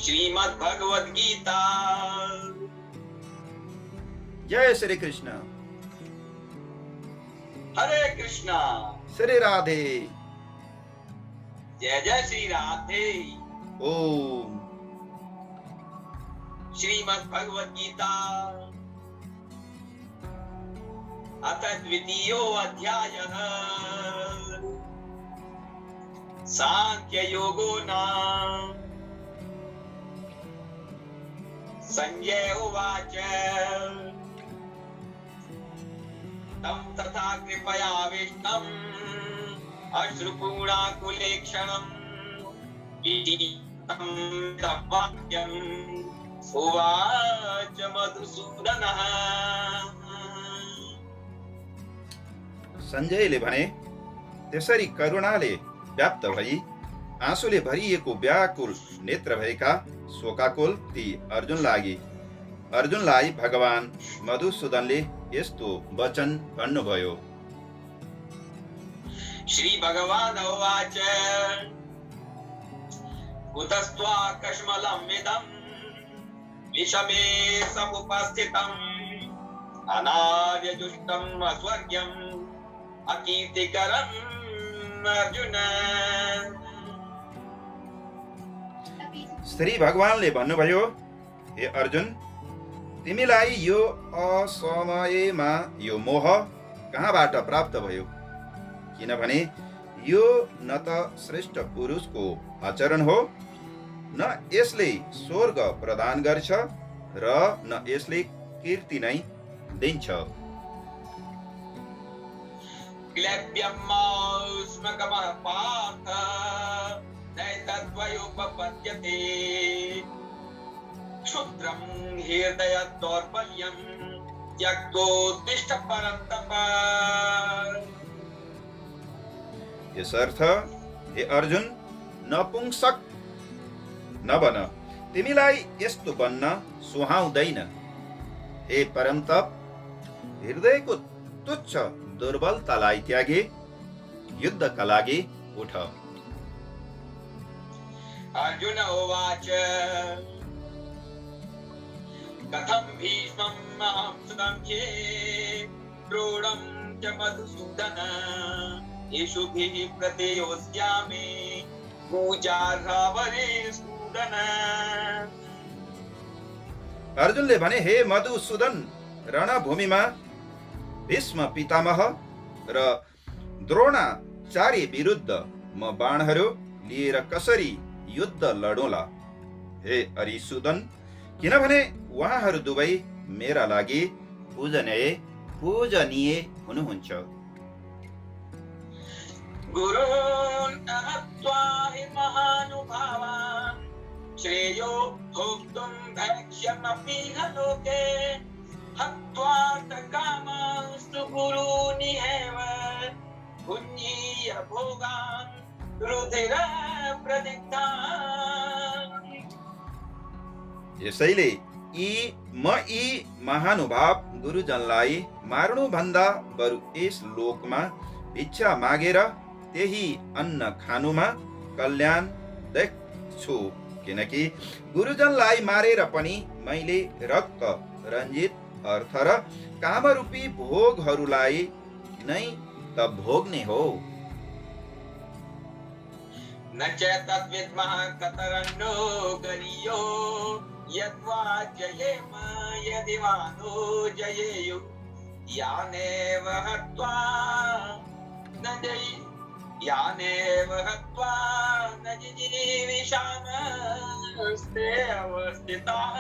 श्रीमद् भगवद गीता। जय श्री कृष्ण। हरे कृष्णा। श्री राधे। जय जय श्री राधे। ओम। श्रीमद् भगवद गीता अथ द्वितीयो अध्यायः सांख्य योगो नाम। संजय उवाच तं तथा कृपयाविष्टम् अश्रुपूर्णाकुलेक्षणम् विदितं वाक्यम् उवाच मधुसूदनः। संजयले भने, त्यसरी करुणाले व्याप्त भई आँसुले भरिएको व्याकुल नेत्र भएका शोकाकुल ती अर्जुनलाई भगवान मधुसूदनले यस्तो वचन भन्नुभयो। श्री भगवान उवाच कुतस्त्वाकश्मलं इदं विषमे समुपस्थितम् अनार्यजुष्टम् अस्वर्ग्यम् अकीर्तिकरम् अर्जुन। श्री भगवानले भन्नुभयो, हे अर्जुन, तिमीलाई यो असमयमा यो मोह कहाँबाट प्राप्त भयो? किनभने यो न त श्रेष्ठ पुरुषको आचरण हो, न यसले स्वर्ग प्रदान गर्छ र न यसले कीर्ति नै दिन्छ। क्लैब्यमास्मकमः पार्थ नैतद्वयोपपद्यते क्षुद्रं हृदयदौर्बल्यं त्यक्तोत्तिष्ठ परन्तप। यसर्थ हे अर्जुन, नपुंसक नबन, तिमीलाई यस्तो बन्न सुहाउँदैन। हे परमतप, हृदयको तुच्छ दुर्बलतालाई त्यागे युद्धका लागि उठ। अर्जुन उवाच कथं भीष्मम् अहं संख्ये द्रोणं च मधुसूदन येषुभिः प्रतियोत्स्यामि पूजार्हावरे सूदन। अर्जुनले भने, हे मधुसूदन, रणभूमिमा भीष्म पितामह र द्रोणाचार्य विरुद्ध म बाणहरू लिएर कसरी युद्ध लडौँला? हे अरिसूदन, किनभने उहाँहरू दुवै मेरा लागि पूजनीय हुनुहुन्छ। गुरून् अहत्वा हि महानुभावान् श्रेयो भोक्तुं भक्ष्यमपीह लोके हत्वार्थकामांस्तु गुरूनिहेव पुण्यीय भोगान् रुधिरप्रदिग्धान्। यसैले म यी महानुभाव गुरुजनलाई मार्नुभन्दा बरु यस लोकमा भिक्षा मागेर त्यही अन्न खानुमा कल्याण देख्छु। किनकि गुरुजनलाई मारेर पनि मैले रक्त रञ्जित अर्थ र कामरूपी भोगहरूलाई नै त भोग्ने हो। न च तद्विद्मः कतरन्नो गरीयो यद्वा जयेम यदि वा नो जयेयुः यानेव हत्वा न जिजीविषामस्ते अवस्थिताः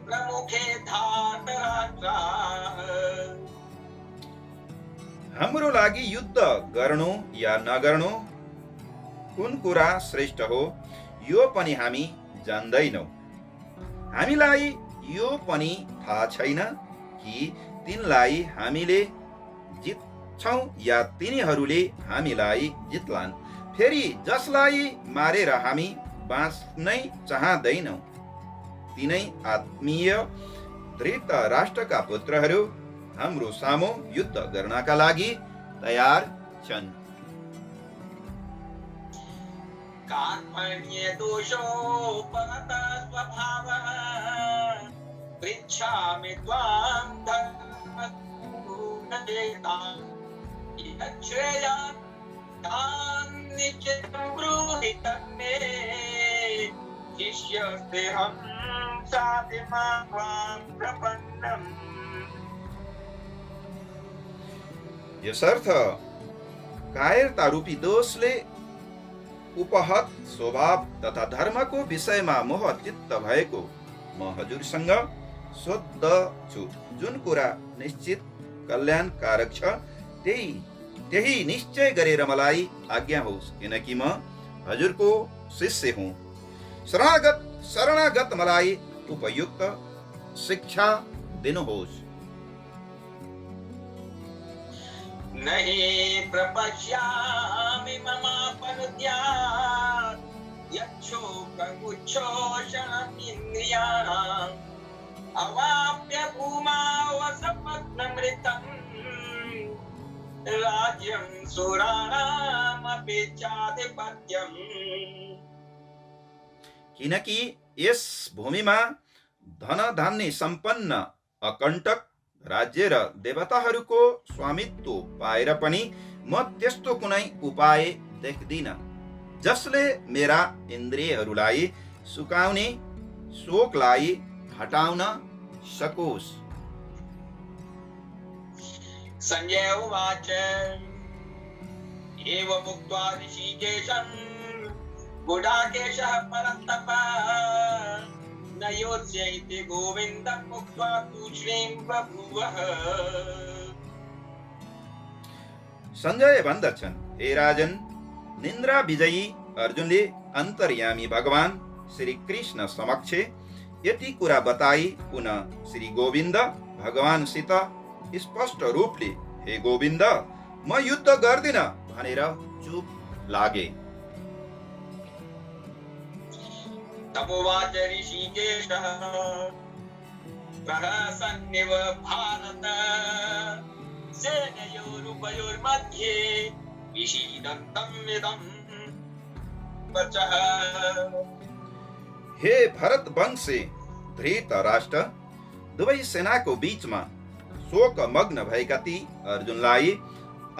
प्रमुखे धार्तराष्ट्राः। हाम्रो लागि युद्ध गर्नु या नगर्नु कुन कुरा श्रेष्ठ हो यो पनि हामी जान्दैनौँ। हामीलाई यो पनि थाहा छैन कि तिनलाई हामीले जित्छौँ या तिनीहरूले हामीलाई जित्लान्। फेरि जसलाई मारेर हामी बाँच्नै चाहँदैनौँ तिनै आत्मीय धृतराष्ट्रका पुत्रहरू हाम्रो सामु युद्ध गर्नका लागि तयार छन्। कार्पण्ये दोषोपगतः स्वभावः पृच्छामि त्वां धर्मगुणचेताम् यच्छ्रेयान् तान् निश्चितं ब्रूहि तन्मे शिष्यस्तेऽहं साधिमां त्वां प्रपन्नम्। यसर्थ कायरता रूपी दोषले उपहत स्वभाव तथा धर्मको विषयमा मोह चित्त भएको म हजुरसँग सोध्दछु। जुन कुरा निश्चित कल्याणकारक छ त्यही निश्चय गरेर मलाई आज्ञा होस्, किनकि म हजुरको शिष्य हुँ। शरणागत मलाई उपयुक्त शिक्षा दिनुहोस्। नहि प्रपश्यामि ममापनुद्यात् यच्छोकमुच्छोषणमिन्द्रियाणाम् अवाप्य भूमावसपत्नमृतम् राज्यं सुराणामपेक्षाधिपत्यम्। किनकि यस भूमिमा धन धान्य सम्पन्न अकण्टक राज्य र देवताहरूको स्वामित्व पाएर पनि म त्यस्तो कुनै उपाय देख्दिन जसले मेरा इन्द्रियहरूलाई सुकाउने शोकलाई हटाउन सकोस्। संजय उवाच एवमुक्त्वा ऋषिकेशं गुडाकेशः परन्तप न योत्स्य इति गोविन्दं मुक्त्वा तूष्णीं बभूवः। संजय भन्दछन्, हे राजन, निन्द्रा विजयी अर्जुनले अन्तर्यामी भगवान श्री कृष्ण समक्ष यति कुरा बताई पुनः श्री गोविन्द भगवानसित स्पष्ट रूपले, हे गोविन्द, म युद्ध गर्दिन भनेर चुप लागे। तमुवाच ऋषिकेशः प्रहसन्निव भारत सेनयोरुभयोर्मध्ये विषीदन्तम् इदं वचः। हे भरत वंशे धृतराष्ट्र, दुवै सेनाको बीचमा शोकमग्न भएका ती अर्जुनलाई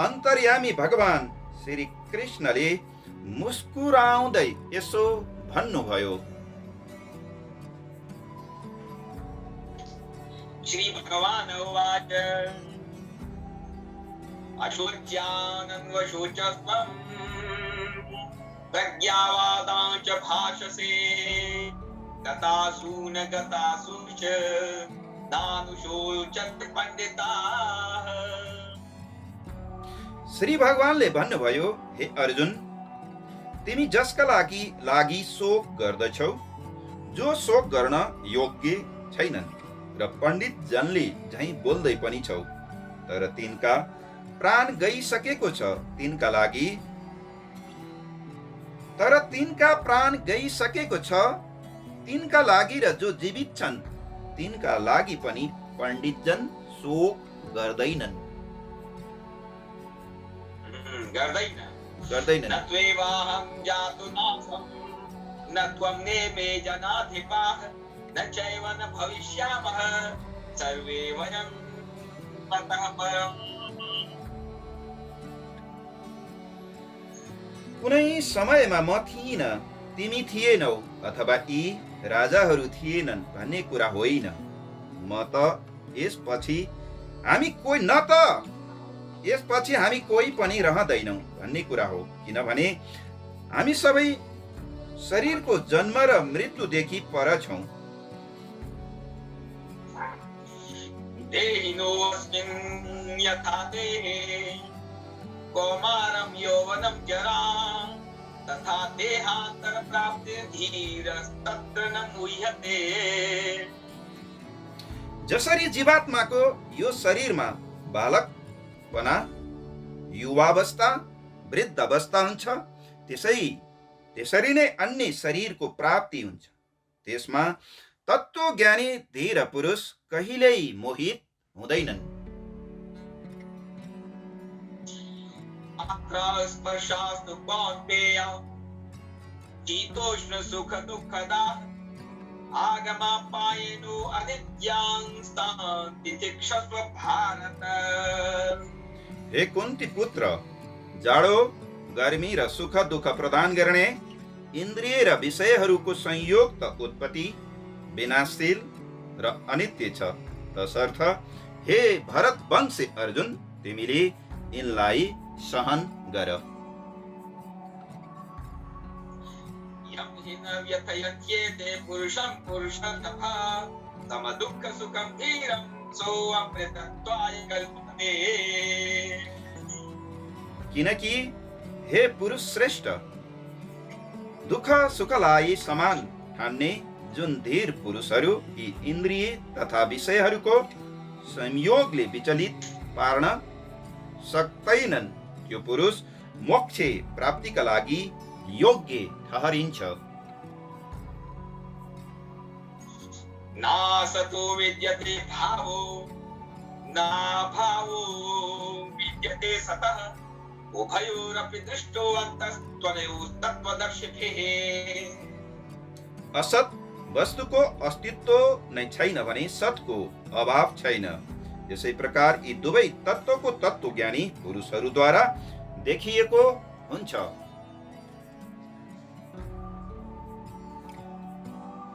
अन्तर्यामी भगवान श्री कृष्णले मुस्कुराउँदै यसो भन्नुभयो। श्री भगवान् उवाच अशोच्यानन्वशोचस्त्वं प्रज्ञावादां च भाषसे गतासु न गतासु च नानुशोचन्ति पण्डिताः। श्री भगवानले भन्नुभयो, हे अर्जुन, तिमी जसका लागि शोक गर्दछौ, जो शोक गर्न योग्य छैनन् र पण्डित जनले झैं बोल्दै पनि छौ, तर तिनका प्राण गइसकेको छ, तिनका लागि र जो जीवित छन् तिनका लागि पनि पण्डित जन शोक गर्दैनन्। न त्वेवाहं जातु नासं न त्वं नेमे जनाधिपाः न चैव न भविष्यामः सर्वे वयं ततः परम्। कुनै समयमा म थिइन, तिमी थिएनौ, अथवा यी राजाहरू थिएनन् भन्ने कुरा होइन। म त यसपछि हामी कोही पनि रहँदैनौँ भन्ने कुरा हो, किनभने हामी सबै शरीरको जन्म र मृत्युदेखि पर छौँ। देहिनोऽस्मिन् यथा देहे कौमारं यौवनं जरा तथा देहान्तरप्राप्तिर्धीरस्तत्र न मुह्यते। जसरी जीवात्माको यो शरीरमा बालकपना, युवावस्था, वृद्ध अवस्था हुन्छ, त्यसरी नै अन्य शरीरको प्राप्ति हुन्छ। त्यसमा तत्त्वज्ञानी धीर पुरुष कहिल्यै मोहित हुँदैनन्। स्पर्शास्तु कौन्तेय शीतोष्ण सुख दुःखदा आगमापायनो अनित्यां तितिक्षस्व भारत। हे कुन्ती पुत्र, जाडो गर्मी र सुख दुःख प्रदान गर्ने इन्द्रिय र विषयहरूको संयोग त उत्पत्ति विनाशशील र अनित्य छ। तसर्थ हे भरत वंशी अर्जुन, तिमीले यिनलाई सहन गर। यम हि न व्यथयत्येते पुरुषं पुरुषतः सम दुःख सुखं धीरं सोऽमृतत्वाय कल्पते। किनकि हे पुरुष श्रेष्ठ, दुःख सुखलाई समान ठान्ने जुन धीर पुरुषहरू यी इन्द्रिय तथा विषयहरूको संयोगले विचलित पार्न सक्दैनन्, त्यो पुरुष मोक्ष प्राप्तिका लागि योग्य ठहरिन्छ। नासतो विद्यते भावो नाभावो विद्यते सतः उभयोरपि दृष्टो अन्तस्त्वनयोः तत्त्वदर्शिभिः। असत वस्तुको अस्तित्व नै छैन भने सतको अभाव छैन। यसै प्रकार यी दुवै तत्त्वको तत्त्वज्ञानी पुरुषहरूद्वारा देखिएको हुन्छ।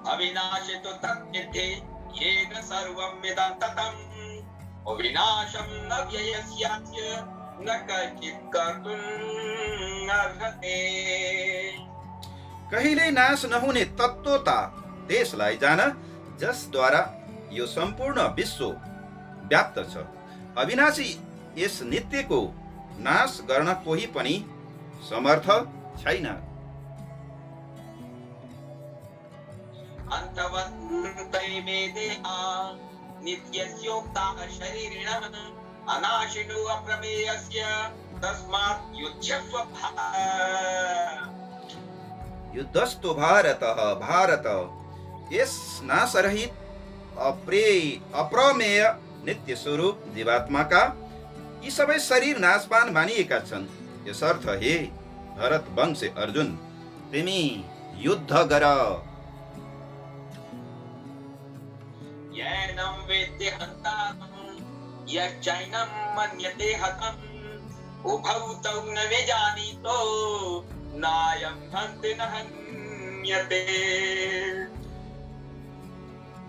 अविनाशी तु तद्विद्धि येन सर्वं इदं ततम् अविनाशं न व्ययस्यास्य न कश्चित् कर्तुम् अर्हते। कहिल्यै नाश नहुने तत्त्वता त्यसलाई जान जसद्वारा यो सम्पूर्ण विश्व व्याप्त छ। अविनाशी यस नित्यको नाश गर्न कोही पनि समर्थ छैन। अन्तवन्तैमे देहा नित्यस्योक्ताः शरीरिणः अनाशिनो अप्रमेयस्य तस्मात् युध्यस्व युद्धस्तु भारत, यस नाशरहित अप्रमेय नित्य स्वरूप जीवात्माका यी सबै शरीर नाशवान मानिएका छन्। यसर्थ हे भरत वंशी अर्जुन, तिमी युद्ध गर। येनं वेत्ति हन्तारं यश्चैनं मन्यते हतम् उभौ तौ न विजानीतो नायं हन्ति न हन्यते।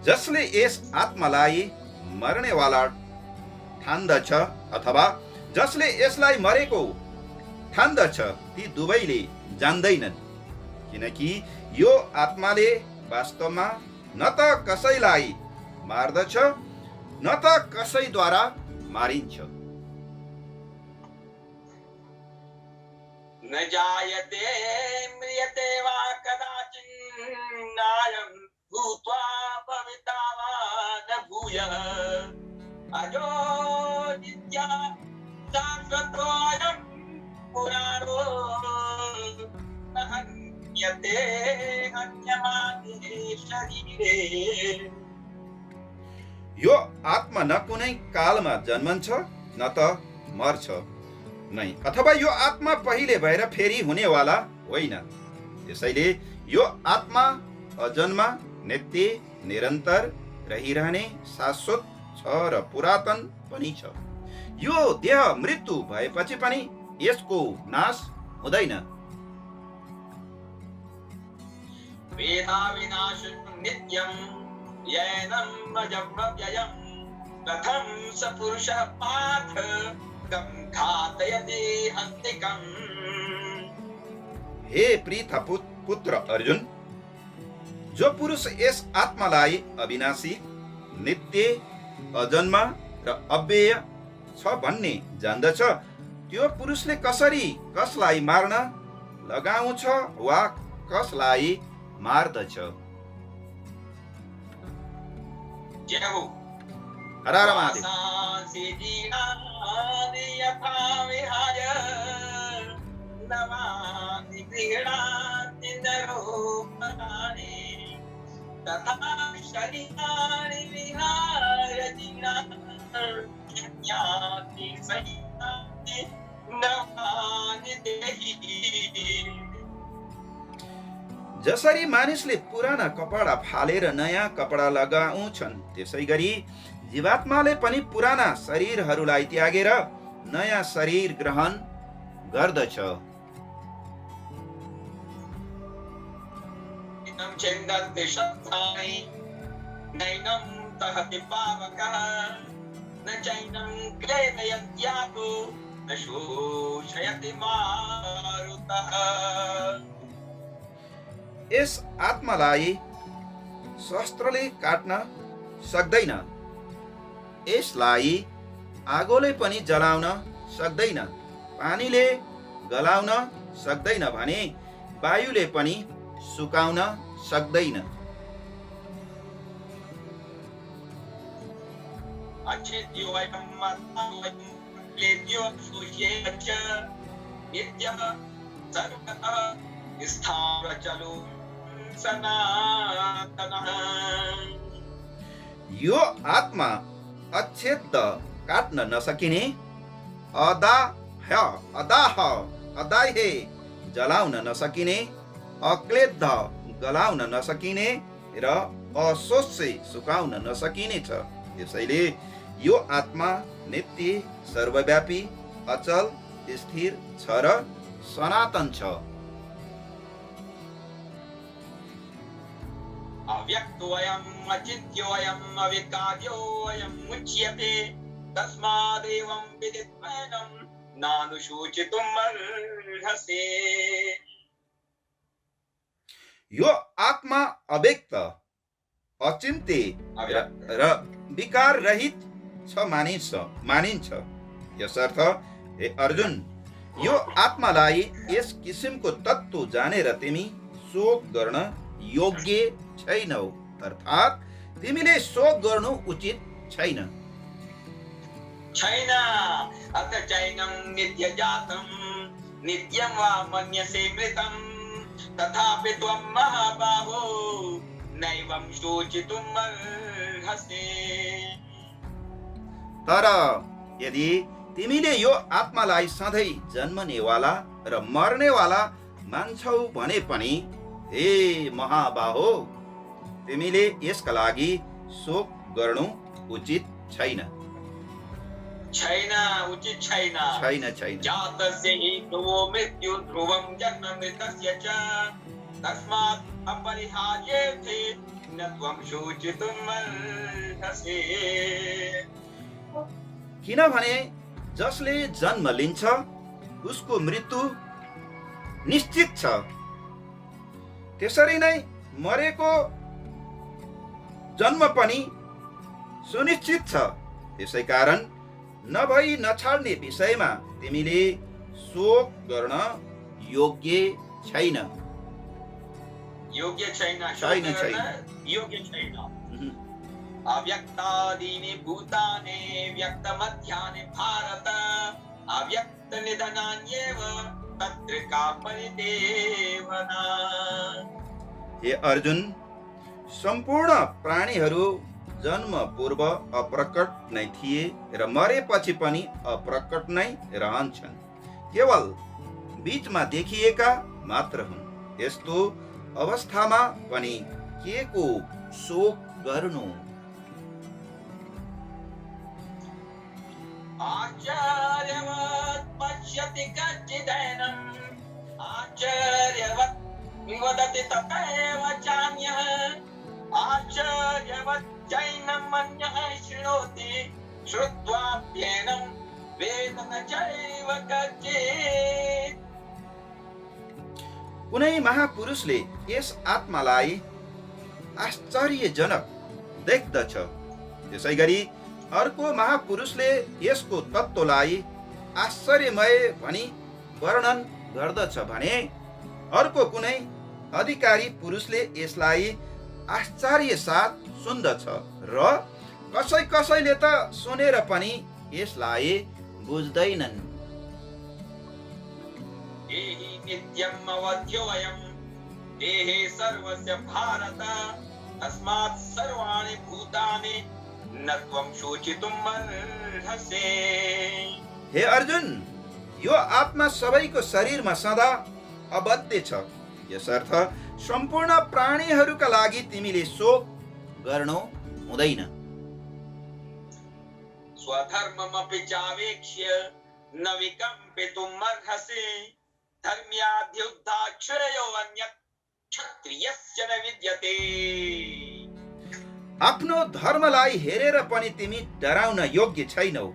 जसले यस आत्मालाई मर्नेवाला ठान्दछ अथवा जसले यसलाई मरेको ठान्दछ, ती दुवैले जान्दैनन्। किनकि यो आत्माले वास्तवमा न त कसैलाई मार्दछ न त कसैद्वारा मारिन्छ। न जायते म्रियते वा कदाचित् नायं भूत्वा भविता वा न भूयः अजो नित्यः शाश्वतोऽयं पुराणो न हन्यते हन्यमाने शरीरे। यो आत्मा न कुनै कालमा जन्मन्छ न त मर्छ नै, अथवा यो आत्मा पहिले भएर फेरि हुनेवाला होइन। त्यसैले यो आत्मा अजन्मा, नित्य, निरन्तर रहिरहने शाश्वत छ र पुरातन पनि छ। यो देह मृत्यु भएपछि पनि यसको नाश हुँदैन। वेदा विनाशं नित्यं येनं अजं व्ययं कथं स पुरुषः पार्थ कं घातयति हन्तिकम्। हे प्रीता पुत्र अर्जुन, जो पुरुष यस आत्मालाई अविनाशी, नित्य, अजन्मा र अव्यय छ भन्ने जान्दछ, त्यो पुरुषले कसरी कसलाई मार्न लगाउँछ वा कसलाई मार्दछ। हर हर महादेव। तथा शरीराणि विहाय जीर्णानि नवानि देहि। जसरी मानिसले पुराना कपडा फालेर नयाँ कपडा लगाउँछन् त्यसै गरी जीवात्माले पनि पुराना शरीरहरूलाई त्यागेर नयाँ शरीर ग्रहण गर्दछ। छिन्दन्ति शस्त्राणि नैनं दहति पावकः न चैनं क्लेदयत्यापो न शोषयति मारुतः। यस आत्मालाई शस्त्रले काट्न सक्दैन, यसलाई आगोले पनि जलाउन सक्दैन, पानीले गलाउन सक्दैन भने वायुले पनि सुकाउन सक्दैन। अच्छेद्योऽयं मत्तोऽयं क्लेद्यो शोष्येत च नित्यः सर्वतः स्थावरचलो सनातनः। यो आत्मा अच्छेद काट्न नसकिने, अदाह्य जलाउन नसकिने, अक्लेद्ध गलाउन नसकिने र अशोष्य सुकाउन नसकिने छ। त्यसैले यो आत्मा नित्य, सर्वव्यापी, अचल, स्थिर छ र सनातन छ। अव्यक्तोऽयम् अचिन्त्योऽयम् अविकार्योऽयम् उच्यते तस्मादेवं विदित्वैनं नानुशोचितुमर्हसि। यो आत्मा अव्यक्त, अचिन्त्य र विकार रहित छ मानिन्छ। यसर्थ हे अर्जुन, यो आत्मालाई यस किसिमको तत्त्व जानेर तिमी शोक गर्न योग्य छैनौ, अर्थात् तिमीले शोक गर्नु उचित छैन। अथ चैनं नित्यजातं नित्यं वा मन्यसे मृतं तथापि त्वं महाबाहो नैवं शोचितुमर्हसि। तर यदि तिमीले यो आत्मालाई सधैँ जन्मनेवाला र मर्नेवाला मान्छौ भने पनि हे महाबाहो, तिमीले यसका लागि शोक गर्नु उचित छैन। जातस्य हि ध्रुवो मृत्यु ध्रुवं जन्म मृतस्य च तस्मात् अपरिहार्येऽर्थे न त्वं शोचितुमर्हसि। किनभने जसले जन्म लिन्छ उसको मृत्यु निश्चित छ, त्यसरी नै मरेको जन्म पनि सुनिश्चित छ। त्यसैकारण नभई नछाड्ने विषयमा तिमीले शोक गर्न योग्य छैन। अव्यक्तादीनि भूतानि व्यक्तमध्यानि भारत अव्यक्तनिधनान्येव तत्र का परिदेवना। हे अर्जुन, सम्पूर्ण प्राणीहरू जन्म पूर्व अप्रकट नै थिए र मरेपछि पनि अप्रकट नै रहन्छन्, केवल बीचमा देखिएका मात्र हुन्। यस्तो अवस्थामा पनि के को शोक गर्नु? आचार्यवत् पश्यति कच्चिदैनम् आचार्यवत् वदति तथैव चान्यः आचार्यवत् चैनं मन्यः शृणोति श्रुत्वाप्येनं वेद न चैव कच्चित्। कुनै महापुरुषले यस आत्मालाई आश्चर्यजनक देख्दछ, त्यसै गरी अर्को महापुरुषले यसको तत्त्वलाई आश्चर्यमय भनी वर्णन गर्दछ भने अर्को कुनै अधिकारी पुरुषले यसलाई आश्चर्य साथ सुन्दछ र कसैले त सुनेर पनि यसलाई बुझ्दैनन्। देहि नित्यम् अवध्योऽयं देहे सर्वस्य भारत तस्मात् सर्वाणि भूतानि न त्वं शोचितुमर्हसि। हे अर्जुन, यो आत्मा सबैको शरीरमा सदा अबद्ध छ, यसर्थ सम्पूर्ण प्राणीहरूका लागि तिमीले शोक गर्नु हुँदैन। स्वधर्ममपि चावेक्ष्य न विकम्पितुम् अर्हसि धर्म्याद्युद्धाश्रयो अन्यत् क्षत्रियस्य न विद्यते। आफ्नो धर्मलाई हेरेर पनि तिमी डराउन योग्य छैनौ,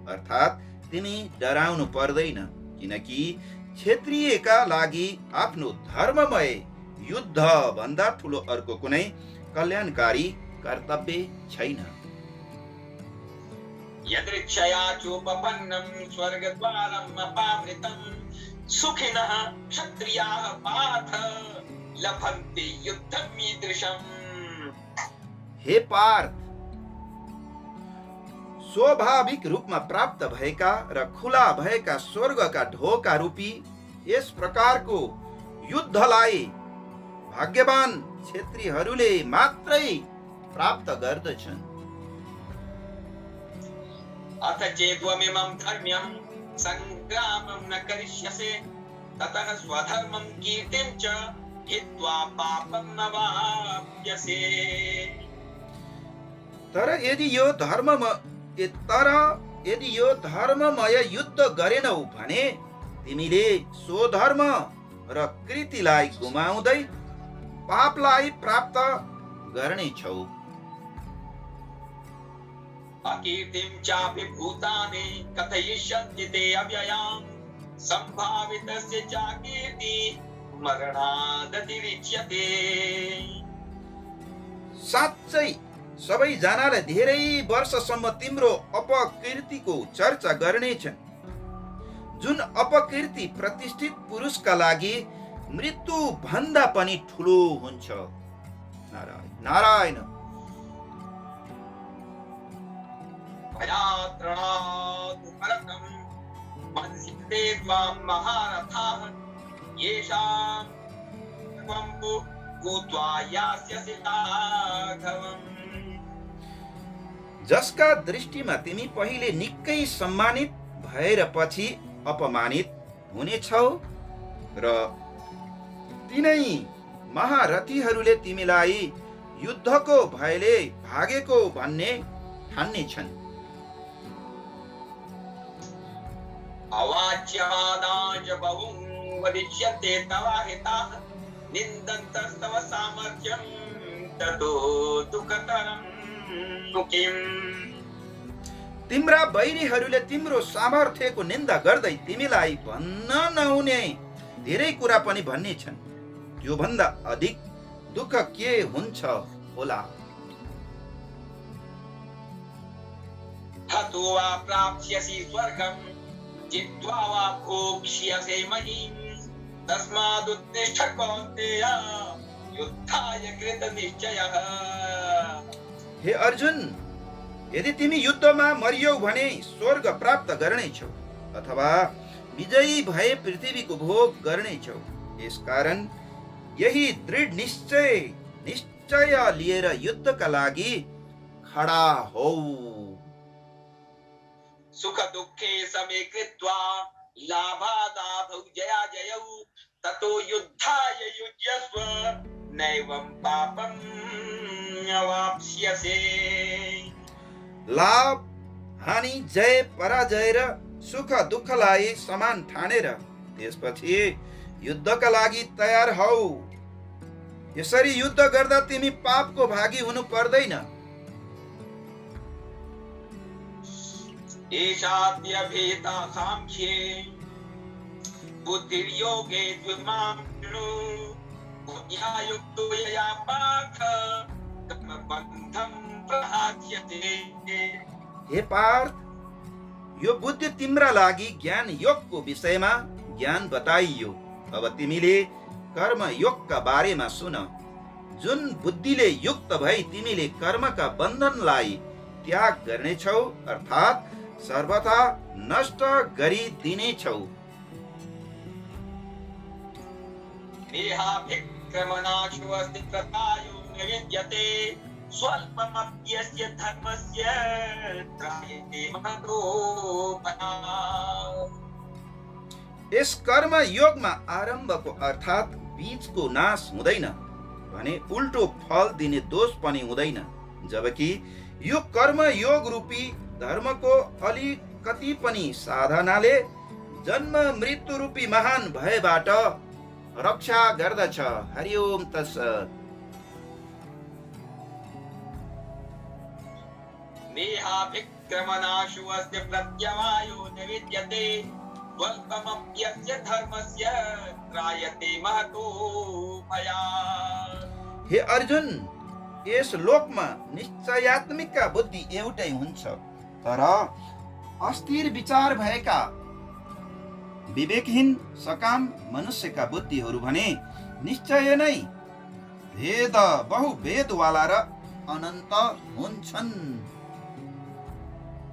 अर्थात् तिमी डराउनु पर्दैन, किनकि क्षेत्रीयका लागि आफ्नो धर्ममय युद्ध भन्दा ठुलो अर्को कुनै कल्याणकारी कर्तव्य छैन। यदृच्छया चोपपन्नं स्वर्गद्वारम् अपावृतं सुखिनः क्षत्रियाः पार्थ लभन्ते युद्धम् ईदृशम्। हे पार्थ, स्वाभाविक रूपमा प्राप्त भएका र खुला भएका स्वर्गका ढोका रूपी यस प्रकारको युद्धलाई भाग्यवान क्षेत्रीहरूले मात्रै प्राप्त गर्दछन्। अथ चेत्त्वमिमं धर्म्यं संग्रामं न करिष्यसि ततः स्वधर्मं कीर्तिं च हित्वा पापं न वाप्यसे। तर यदि यो धर्ममय युद्ध गरेनौ भने तिमीले स्वधर्म र कृतिलाई गुमाउँदै पापलाई प्राप्त गर्नेछौ। अकीर्तिं चापि भूतानि कथयिष्यन्ति ते अव्ययां सम्भावितस्य चाकीर्ति मरणादतिरिच्यते। साँच्चै सबैजनाले धेरै वर्षसम्म तिम्रो अपकीर्तिको चर्चा गर्नेछन्, जुन अपकीर्ति प्रतिष्ठित पुरुषका लागि मृत्यु भन्दा पनि ठुलो हुन्छ। नारायण नारायण। भयात्रणात् परतं मनसिते त्वां महारथाः येषां त्वं भूत्वा यास्यसि लाघवम्। जसका दृष्टिमा तिमी पहिले निकै सम्मानित भएर पछि अपमानित हुनेछौ र तिनै महारथीहरूले तिमीलाई युद्धको भयले भागेको भन्ने ठान्नेछन्। अवाच्यवादाञ्च बहुं वदिष्यन्ते तवाहिताः निन्दन्तस्तव सामर्थ्यं ततो दुःखतरं किम्। तिम्रा बैरीहरूले तिम्रो सामर्थ्यको निन्दा गर्दै तिमीलाई भन्न नहुने धेरै कुरा पनि भन्नेछन्, यो भन्दा अधिक दुःख के हुन्छ होला। हत्वा प्राप्स्यसि स्वर्गं जित्वा वा भोक्ष्यसे महीम् तस्मादुत्तिष्ठ कौन्तेय युद्धाय कृतनिश्चयः। हे अर्जुन, यदि तिमी युद्धमा मरियौ भने स्वर्ग प्राप्त गर्नेछौ अथवा विजयी भए पृथ्वीको भोग गर्नेछौ। यसकारण यही दृढ निश्चय लिएर युद्धका लागि खडा हौ। सुख दुःखे समे कृत्वा लाभादाभौ जयाजयौ ततो युद्धाय युज्यस्व नैवं पापं अवाप्स्यसे। लाभ हानि जय पराजय र सुख दुःखलाई समान ठानेर त्यसपछि युद्धका लागि तयार हौ। यसरी युद्ध गर्दा तिमी पापको भागी हुनु पर्दैन। एषाद्यभेता साङ्ख्ये बुद्धिर्योगे द्विमां शृणु बुद्ध्या युक्तो यया पार्थ कर्मबन्धं प्रहास्यते। हे पार्थ, यो बुद्धि तिम्रा लागि ज्ञान योगको विषयमा ज्ञान बताइयो। अब तिमीले कर्म योगका बारेमा सुन। जुन बुद्धिले युक्त भई तिमीले कर्मका बन्धनलाई त्याग गर्नेछौ अर्थात् सर्वथा नष्ट गरिदिनेछौ। देहाभिक्रमणाशु अस्ति प्रकायो न विद्यते स्वल्पमप्यस्य धर्मस्य त्रायते महतोपनाः। यस कर्म योगमा आरम्भको अर्थात् बीजको नाश हुँदैन भने उल्टो फल दिने दोष पनि हुँदैन। जबकि यो कर्म योग रूपी धर्मको अलिकति पनि साधनाले जन्म मृत्यु रूपी महान भयबाट रक्षा गर्दछ। हरि ओम तत्सत्। नेहाभिक्रमनाशु अस्य प्रत्यवायो न विद्यते स्वल्पमप्यस्य धर्मस्य त्रायते महतो भयात्। हे अर्जुन, यस लोकमा निश्चयात्मिकका बुद्धि एउटै हुन्छ, तर अस्थिर विचार भएका विवेकहीन सकाम मनुष्यका बुद्धिहरू भने निश्चय नै भेद बहुभेदवाला र अनन्त हुन्छन्।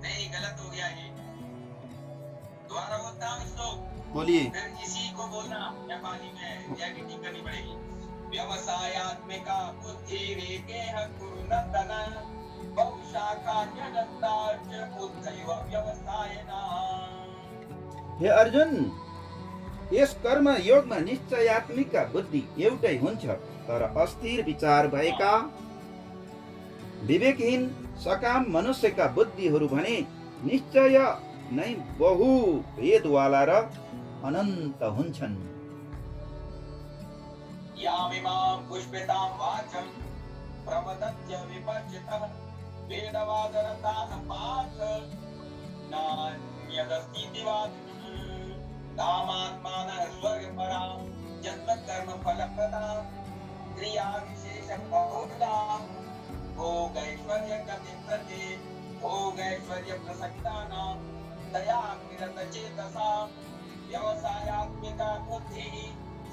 नहीं, गलत हो गया ये। दोबारा बोलता हूँ इसको। बोलिए। फिर इसी को बोलना नेपाली में एडिटिंग करनी पड़ेगी। व्यवसायात्मिका बुद्धिरेकेह कुरुनन्दन बहुशाखान्यनन्तार्च बुद्धैव व्यवसायेन। हे अर्जुन, यस कर्म योगमा निश्चयात्मिकका बुद्धि एउटै हुन्छ, तर अस्थिर विचार भएका विवेकहीन सकाम मनुष्यका बुद्धिहरू भने निश्चय नै बहु भेदवाला र अनन्त हुन्छन्। यामिमां पुष्पितां वाचं प्रवदन्त्य विपर्जितः वेदवादरताः पार्थ नान्यदस्तीति वादिनः कामात्मानः स्वर्गपरां जन्मकर्मफलप्रदां क्रियाविशेषबहुलां भोगैश्वर्यगतिप्रति भोगैश्वर्यप्रसक्तानां दयाविरतचेतसां व्यवसायात्मिका बुद्धिः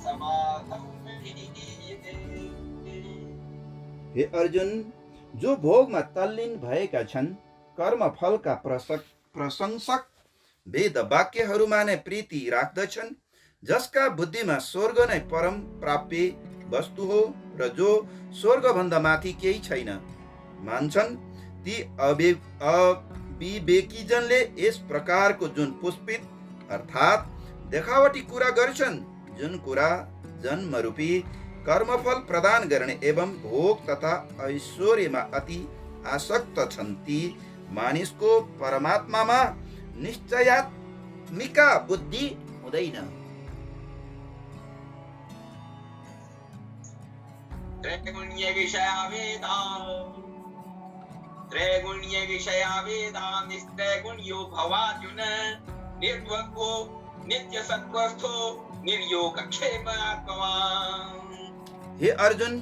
समाधौ विधीयते। हे अर्जुन, जो भोगमा तल्लीन भएका छन्, कर्म फलका प्रशंसक वेद वाक्यहरूमा नै प्रीति राख्दछन्, जसका बुद्धिमा स्वर्ग नै परम प्राप्य वस्तु हो र जो स्वर्गभन्दा माथि केही छैन मान्छन्, ती अविवेकीजनले यस प्रकारको जुन पुष्पित अर्थात् देखावटी कुरा गर्छन्, जुन कुरा जन्मरूपी कर्मफल प्रदान गर्ने एवं भोग तथा ऐश्वर्यमा अति आसक्त छन्, ती मानिसको परमात्मामा निश्चयात्मिका बुद्धि हुँदैन। त्रैगुण्य विषया वेदां निस्त्रैगुण्यो भवार्जुन निर्द्वन्द्वो नित्यसत्त्वस्थो निर्योगक्षेमात्मवान्। हे अर्जुन,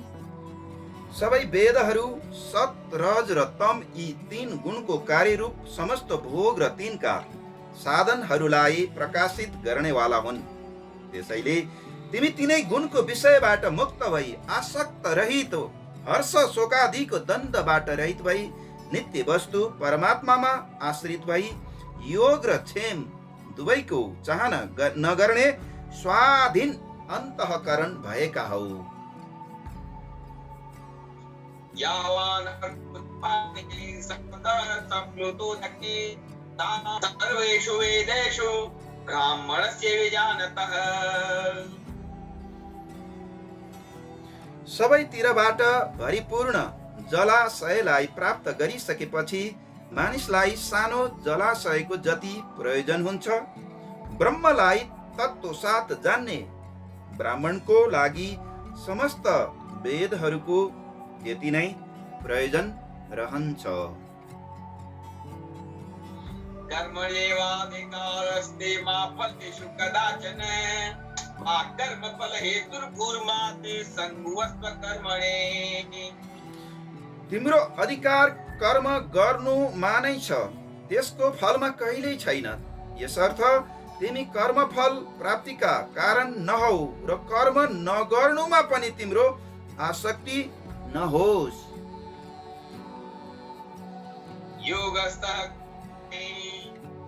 सबै वेदहरू सत, रज र तम यी तीन गुणको कार्यरूप समस्त भोग र तिनका साधनहरूलाई प्रकाशित गर्नेवाला हुन्। त्यसैले तिमी तिनै गुणको विषयबाट मुक्त भई आसक्त रहित हो, हर्ष शोकादिको द्वन्द्वबाट रहित भई नित्य वस्तु परमात्मामा आश्रित भई योग र क्षेम दुवैको चाहना नगर्ने स्वाधीन अन्तःकरण भएका हौ। यावान् सर्वेषु वेदेषु ब्राह्मणस्य विजानतः। सबैतिरबाट भरिपूर्ण जलाशयलाई प्राप्त गरिसकेपछि मानिसलाई सानो जलाशयको जति प्रयोजन हुन्छ, ब्रह्मलाई तत्त्वसाथ जान्ने ब्राह्मणको लागि समस्त वेदहरूको त्यति नै प्रयोजन रहन्छ। कर्मण्येवाधिकारस्ते मा फलेषु कदाचन मा कर्मफल हेतुर्भूर्मा ते सङ्गोऽस्व कर्मणे। तिम्रो अधिकार कर्म गर्नुमा नै छ, त्यसको फलमा कहिल्यै छैन। यसर्थ तिमी कर्मफल प्राप्तिका कारण नहौ र कर्म नगर्नुमा पनि तिम्रो आसक्ति नहोस्। योगस्थः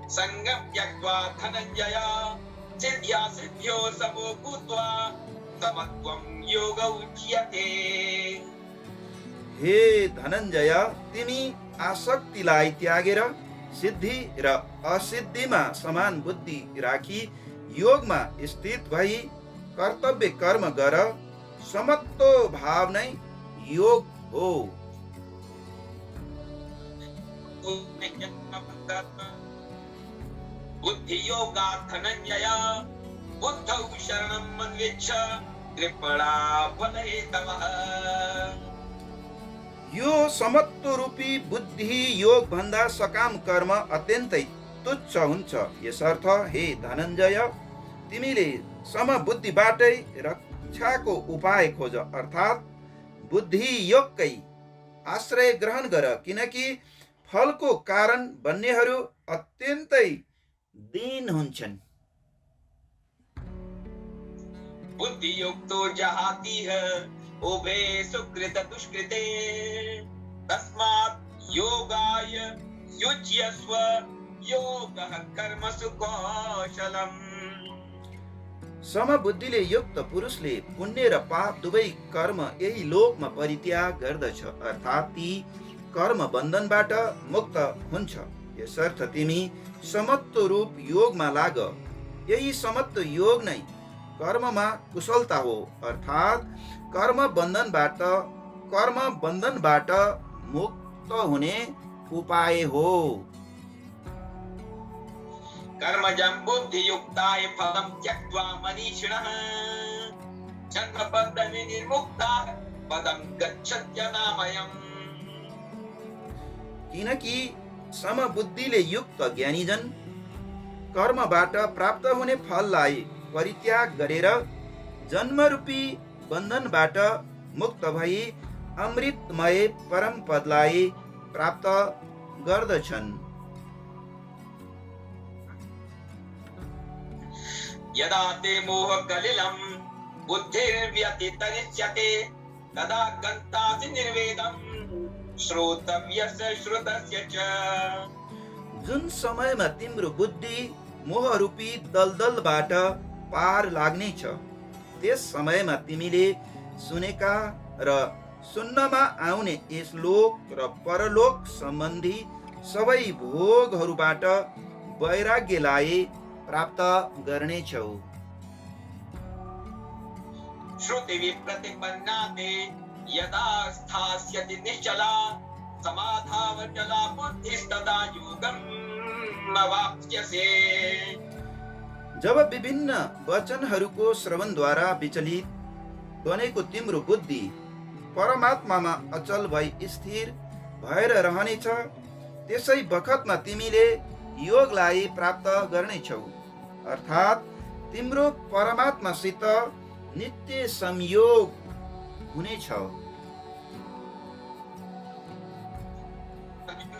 संगम त्यक्त्वा धनञ्जय सिद्ध्या सिद्ध्यो समो भूत्वा समत्वं योग उच्यते। हे धनञ्जय, तिमी आसक्तिलाई त्यागेर सिद्धि र असिद्धिमा समान बुद्धि राखी योगमा स्थित भई कर्तव्य कर्म गर, समत्व भाव नै योग हो। बुद्धि योगा धनंजय बुद्धौ शरणं मन्विच्छ कृपणा फलहेतवः। यो समत्व रूपी बुद्धि योग भन्दा सकाम कर्म अत्यन्तै तुच्छ हुन्छ। यसर्थ हे धनञ्जय, तिमीले समबुद्धिबाटै रक्षाको उपाय खोज, अर्थात् बुद्धि योगकै आश्रय ग्रहण गर, किनकि फलको कारण बन्नेहरू अत्यन्तै दीन हुन्छन्। बुद्धि युक्तो जहातीह उभे सुकृत दुष्कृते तस्मात् योगाय युज्यस्व योगः कर्मसु कौशलम्। समबुद्धिले युक्त पुरुषले पुण्य र पाप दुवै कर्म यही लोकमा परित्याग गर्दछ, अर्थात् ती कर्म बन्धनबाट मुक्त हुन्छ। यसर्थ तिमी समत्व रूप योगमा लाग। यही समत्व योग नै कर्ममा कुशलता हो, अर्थात् कर्म बन्धनबाट मुक्त हुने उपाय हो। कर्मजं बुद्धियुक्ताय फलं त्यक्त्वा मनीषिणः जन्मबन्धविनिर्मुक्ताः पदं गच्छत्यनामयम्। किनकि समबुद्धिले युक्त ज्ञानीजन कर्मबाट प्राप्त हुने फललाई परित्याग गरेर जन्मरूपी बन्धनबाट मुक्त भई अमृतमय परम पदलाई प्राप्त गर्दछन्। यदा ते मोहकलिलं बुद्धिर्व्यतितरिष्यते तदा गन्तासि निर्वेदं श्रोतव्यस्य श्रुतस्य च। जुन समयमा तिम्रो बुद्धि मोहरूपी दलदलबाट पार लाग्नेछ, त्यस समयमा तिमीले सुनेका र सुन्नमा आउने यस लोक र परलोक सम्बन्धी सबै भोगहरूबाट वैराग्यलाई प्राप्त गर्नेछौ। श्रुति विप्रतिपन्ना ते यदा स्थास्यति निश्चला समाधावचला बुद्धिस्तदा योगं अवाप्स्यसे। जब विभिन्न वचनहरूको श्रवणद्वारा विचलित बनेको तिम्रो बुद्धि परमात्मामा अचल भई स्थिर भएर रहनेछ, त्यसै बखतमा तिमीले योगलाई प्राप्त गर्नेछौ, अर्थात् तिम्रो परमात्मासित नित्य संयोग हुनेछ।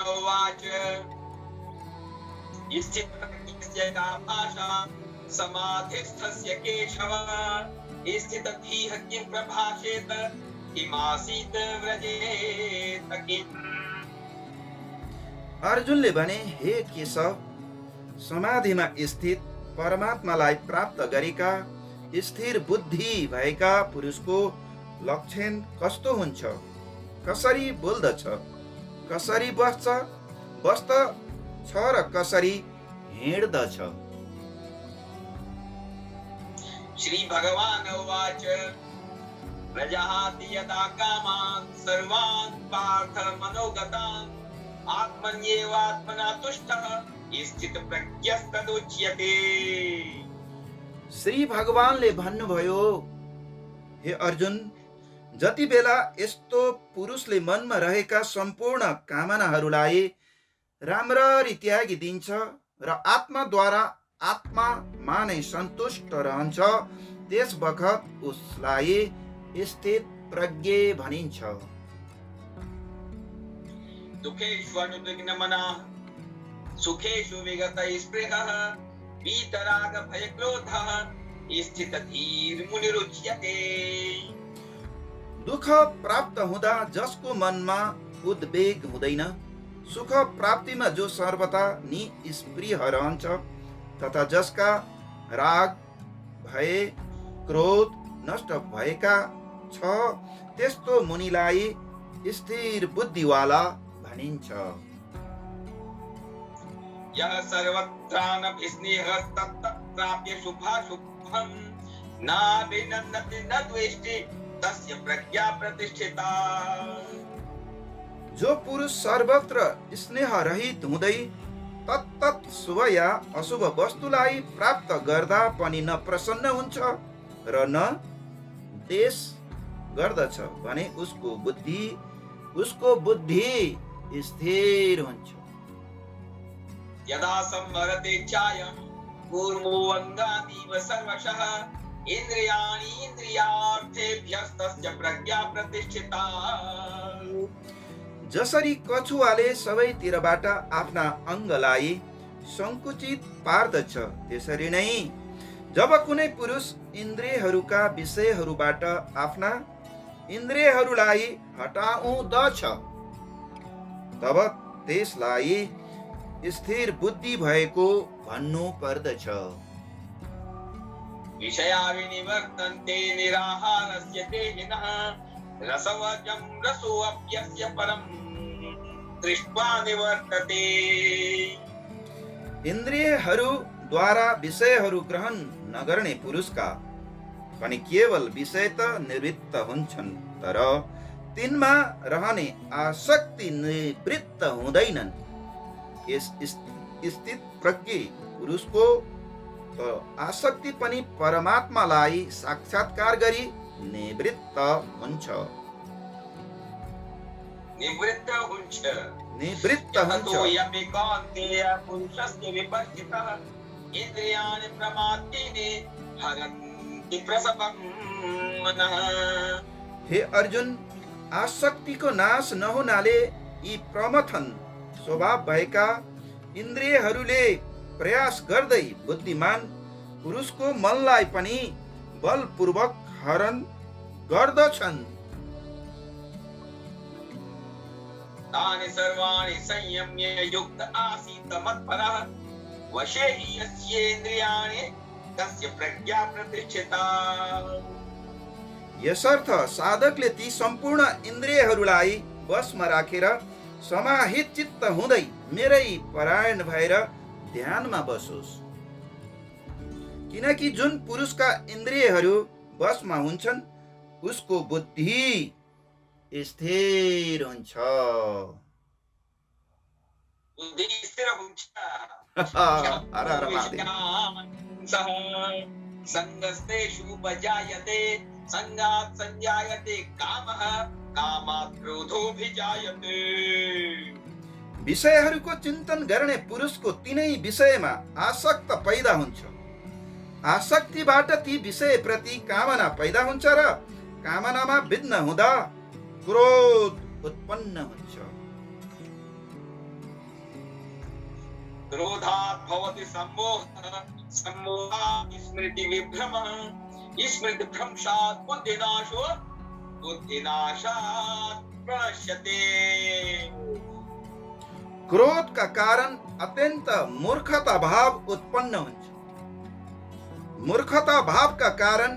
उवाच स्थितप्रज्ञस्य का भाषा समाधिस्थस्य केशव स्थितधीः किं प्रभाषेत किमासीत् व्रजेत किम्। अर्जुनले भने, हे केशव, समाधिमा स्थित परमात्मालाई प्राप्त गरेका स्थिर बुद्धि भएका पुरुषको लक्षण कस्तो हुन्छ? कसरी बोल्दछ, कसरी बस्छ र कसरी हिँड्दछ? श्री भगवान उवाच प्रजाहाति यदा कामान् सर्वान् पार्थ मनोगतान् आत्मन्येवात्मना तुष्टः स्थितप्रज्ञस्तदुच्यते। श्री भगवानले भन्नुभयो, हे अर्जुन, जति बेला यस्तो पुरुषले मनमा रहेका सम्पूर्ण कामनाहरूलाई राम्ररी त्यागिदिन्छ र आत्माद्वारा आत्मामा नै सन्तुष्ट रहन्छ, त्यस बखत उसलाई स्थित प्रज्ञ भनिन्छ। दुःखेषु अनुद्विग्नमनः सुखेषु विगतस्पृहः वीतराग भयक्रोधः स्थितधीर्मुनिरुच्यते। दुःख प्राप्त हुँदा जसको मनमा उद्वेग हुँदैन, सुख प्राप्तिमा जो सर्वथा निस्पृह रहन्छ, तथा जसका राग भय क्रोध नष्ट भएका छ, त्यस्तो मुनिलाई स्थिर बुद्धिवाला भनिन्छ। यः सर्वत्रानभिस्नेहः तत्तत् प्राप्य शुभाशुभं नाभिनन्दति न द्वेष्टि तस्य प्रज्ञा प्रतिष्ठिता। जो पुरुष सर्वत्र स्नेह रहित हुँदै तत्तत् शुभ या अशुभ वस्तुलाई प्राप्त गर्दा पनि न प्रसन्न हुन्छ र न देश गर्दछ भने उसको बुद्धि स्थिर हुन्छ। यदा संवरते चायं कूर्मो अङ्गानीव सर्वशः इन्द्रियाणि इन्द्रियार्थेभ्यस्तस्य प्रज्ञा प्रतिष्ठिता। जसरी कछुवाले सबैतिरबाट आफ्ना अङ्गलाई संकुचित पार्दछ त्यसरी नै जब कुनै पुरुष इन्द्रियहरूका विषयहरूबाट आफ्ना इन्द्रियहरूलाई हटाउँदछ तब त्यसलाई स्थिर बुद्धि भएको भन्नु पर्दछ। विषया विनिवर्तन्ते निराहारस्य देहिनः रसवजं रसोऽप्यस्य परं दृष्ट्वा निवर्तते। इन्द्रियहरूद्वारा विषयहरू ग्रहण नगर्ने पुरुषका पनि केवल विषय त निवृत्त हुन्छन् तर तिनमा रहने आसक्ति निवृत्त हुँदैनन्। यस स्थित प्रज्ञ पुरुषको आसक्ति पनि परमात्मालाई साक्षात्कार गरी निवृत्त हुन्छ। यतो यमेकान्तेय पुरुषस्य विपर्जितः इन्द्रियाणि प्रमाथीनि हरन्ति प्रसवं मनः। हे अर्जुन, आसक्तिको नाश नहुनाले यी प्रमथन स्वभाव भएका इन्द्रियहरूले प्रयास गर्दै बुद्धिमान पुरुषको मनलाई पनि बलपूर्वक हरण गर्दछन्। तानि सर्वाणि संयम्य युक्त आसीत् मत्परः वशे हि यस्येन्द्रियाणि तस्य प्रज्ञा प्रतिष्ठिता। यसर्थ साधकले ती सम्पूर्ण इन्द्रियहरूलाई वशमा राखेर समाहित चित्त हुँदै मेरै परायण भएर ध्यानमा बसोस्। किनकि जुन पुरुषका इन्द्रियहरू वशमा हुन्छन् उसको बुद्धि स्थिर हुन्छ। बुद्धि स्थिर हुन्छ। हर हर महादेव। संगस्तेषु उपजायते संगात् संजायते कामः कामात् क्रोधोऽभिजायते। विषयहरूको चिन्तन गर्ने पुरुषको तिनै विषयमा आसक्त पैदा हुन्छ। आसक्तिबाट ती विषय प्रति कामना पैदा हुन्छ र कामनामा विघ्न हुँदा क्रोध उत्पन्न हुन्छ। क्रोधात् भवति सम्मोहः सम्मोहात् स्मृति विभ्रमः स्मृतिभ्रंशात् बुद्धिनाशो बुद्धिनाशात् प्रणश्यते। क्रोध का कारण अत्यंत मूर्खता भाव उत्पन्न हुन्छ। मूर्खता भाव का कारण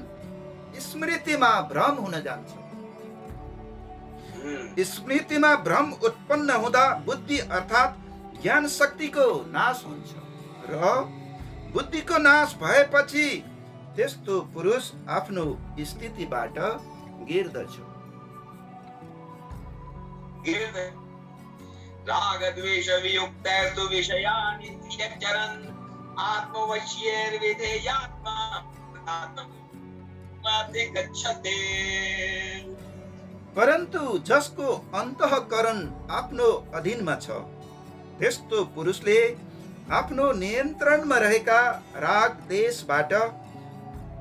स्मृतिमा भ्रम हुन जान्छ। स्मृतिमा भ्रम उत्पन्न हुँदा बुद्धि अर्थात् ज्ञान शक्तिको नाश हुन्छ र बुद्धिको नाश भएपछि त्यस्तो पुरुष आफ्नो स्थितिबाट गिर्दछ। राग द्वेष वियुक्तस्तु विषयान् त्यजन् आत्मवश्यैर्विधेयात्मा गच्छते। परन्तु जसको अन्तःकरण आफ्नो अधीनमा छ त्यस्तो पुरुषले आफ्नो नियन्त्रणमा रहेका राग देशबाट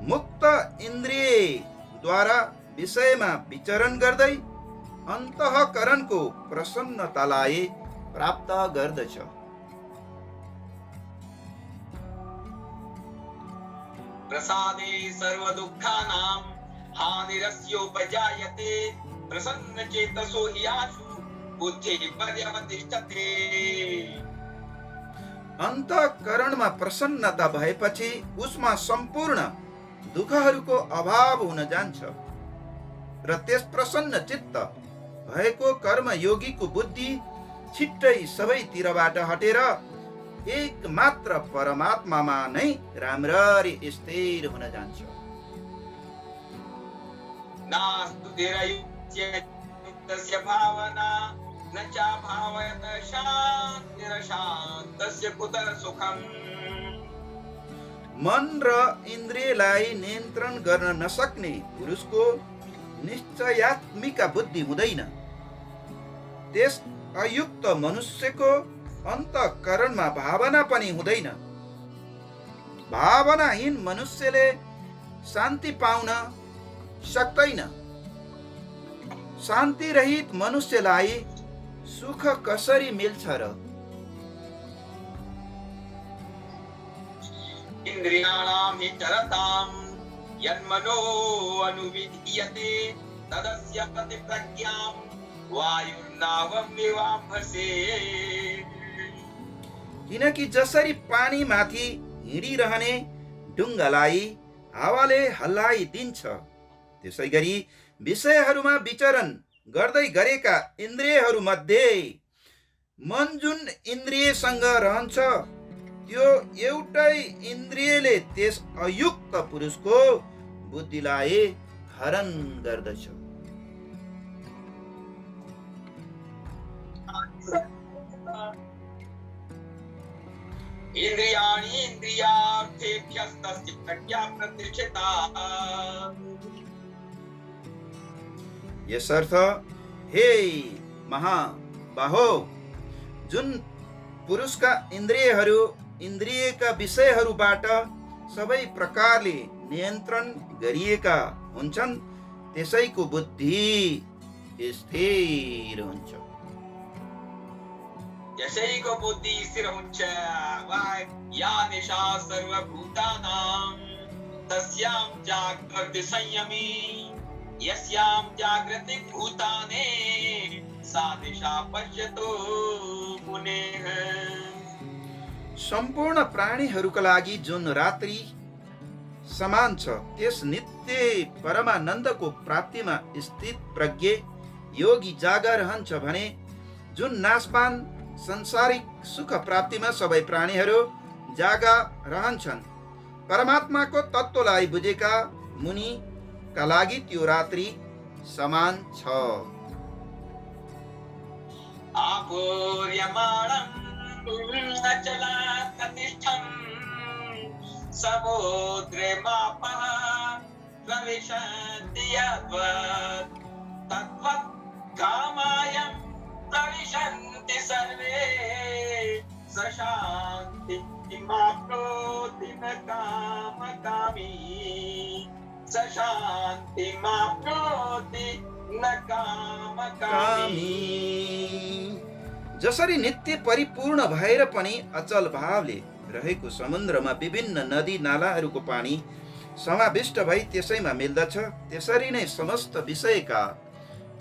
मुक्त इन्द्रियद्वारा विषयमा विचरण गर्दै अन्तःकरणको प्रसन्नतालाई प्राप्त गर्दछ। प्रसादे सर्व दुःखानां हानिरस्योपजायते प्रसन्नचेतसो हि आशु बुद्धिः पर्यवतिष्ठते। अन्तःकरणमा प्रसन्नता भएपछि उसमा सम्पूर्ण दुःखहरूको अभाव हुन जान्छ र त्यस प्रसन्न चित्त भएको कर्मयोगीको बुद्धि छिट्टै सबैतिरबाट हटेर एक मात्र परमात्मामा नै राम्ररी स्थिर हुन जान्छ। नास्तु धीरयुक्तस्य युक्तस्य भावना न चा भावयत शान्तिरशान्तस्य कुतः सुखम्। मन र इन्द्रियलाई नियन्त्रण गर्न नसक्ने पुरुषको निश्चयात्मिक बुद्धि हुँदैन। त्यस अयुक्त मनुष्यको अन्तःकरणमा भावना पनि हुँदैन। भावनाहीन मनुष्यले शान्ति पाउन सक्दैन। शान्ति रहित मनुष्यलाई सुख कसरी मिल्छ र? इन्द्रियाणां हि चरतां यन्मनो अनुविधीयते तदस्य प्रतिप्रज्ञां वायुर्नावं विवाम्भसे। किनकि जसरी पानी माथि हिँडिरहने डुङ्गालाई हावाले हल्लाइदिन्छ, त्यसै गरी विषयहरूमा विचरण गर्दै गरेका इन्द्रियहरूमध्ये मन जुन इन्द्रियसँग रहन्छ त्यो एउटै इन्द्रियले त्यस अयुक्त पुरुषको बुद्धिलाई हरण गर्दछ। इन्द्रियाणि इन्द्रियार्थेभ्यस्तस्य प्रज्ञा प्रतिष्ठिता। यसर्थ हे महाबाहो, जुन पुरुषका इन्द्रियहरू इन्द्रियका विषयहरूबाट सबै प्रकारले नियन्त्रण गरिएका हुन्छन्, त्यसैको बुद्धि स्थिर हुन्छ। यसैको बुद्धि स्थिर हुन्छ। या निशा सर्वभूतानां तस्यां जागृति संयमी यस्यां जागृति भूतानि सा निशा पश्यतो मुनेः। सम्पूर्ण प्राणीहरूका लागि जुन रात्रि समान छ, त्यस नित्य परमानन्दको प्राप्तिमा स्थित प्रज्ञ योगी जागा रहन्छ भने जुन नाशवान संसारिक सुख प्राप्तिमा सबै प्राणीहरू जागा रहन्छन्। परमात्माको तत्त्वलाई बुझेका मुनिका लागि त्यो रात्रि समान छ। आपूर्यमाणं अचलात् प्रतिष्ठं समुद्रे मापः प्रविशन्ति यद्वत् तद्वत् कामायं प्रविशन्ति सर्वे स शान्तिमाप्नोति न कामकामी स शान्तिमाप्नोति न कामकामी। जसरी नित्य परिपूर्ण भएर पनि अचल भावले रहेको समुद्रमा विभिन्न नदी नालाहरूको पानी समाविष्ट भई त्यसैमा मिल्दछ, त्यसरी नै समस्त विषयका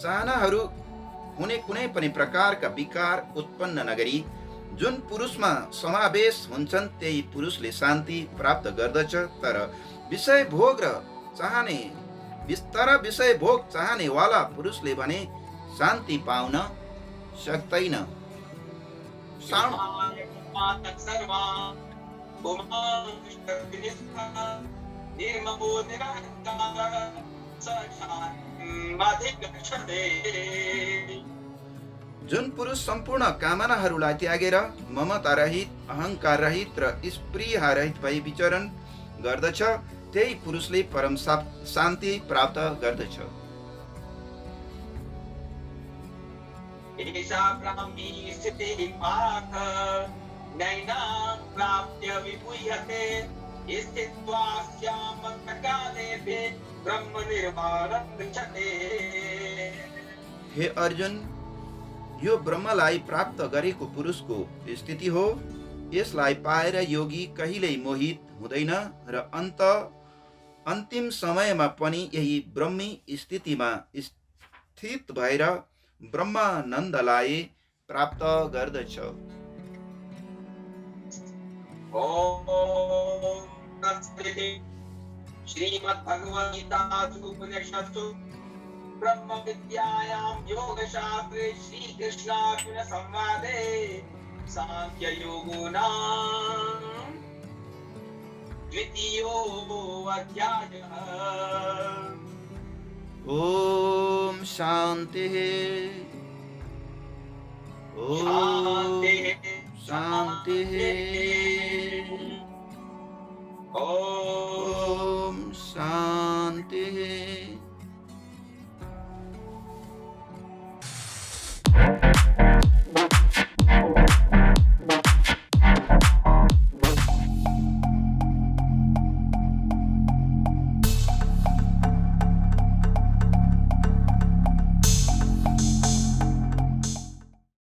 चाहनाहरू हुने कुनै पनि प्रकारका विकार उत्पन्न नगरी जुन पुरुषमा समावेश हुन्छन् त्यही पुरुषले शान्ति प्राप्त गर्दछ। तर विषय भोग चाहने वाला पुरुषले भने शान्ति पाउन सक्दैन। जुन पुरुष सम्पूर्ण कामनाहरूलाई त्यागेर ममता रहित, अहंकार रहित र स्पृहा रहित भई विचरण गर्दछ, त्यही पुरुषले परम शान्ति प्राप्त गर्दछ। एषा ब्राह्मी स्थितिः पार्थ नैनां प्राप्य विमुह्यते स्थित्वा स्यामन्तकालेऽपि ब्रह्मनिर्वाणं गच्छते। हे अर्जुन, यो ब्रह्मलाई प्राप्त गरेको पुरुषको स्थिति हो। यसलाई पाएर योगी कहिल्यै मोहित हुँदैन र अन्तिम समयमा पनि यही ब्रह्मी स्थितिमा स्थित भएर ब्रह्मानन्दलाई प्राप्त गर्दछ। श्रीमद्भगवद्गीतासु उपनिषत्सु ब्रह्मविद्यायां योगशास्त्रे श्रीकृष्णार्जुन संवादे सांख्ययोगो नाम द्वितीयो अध्यायः। ओम शांति शांति शांति ओम ओम शांति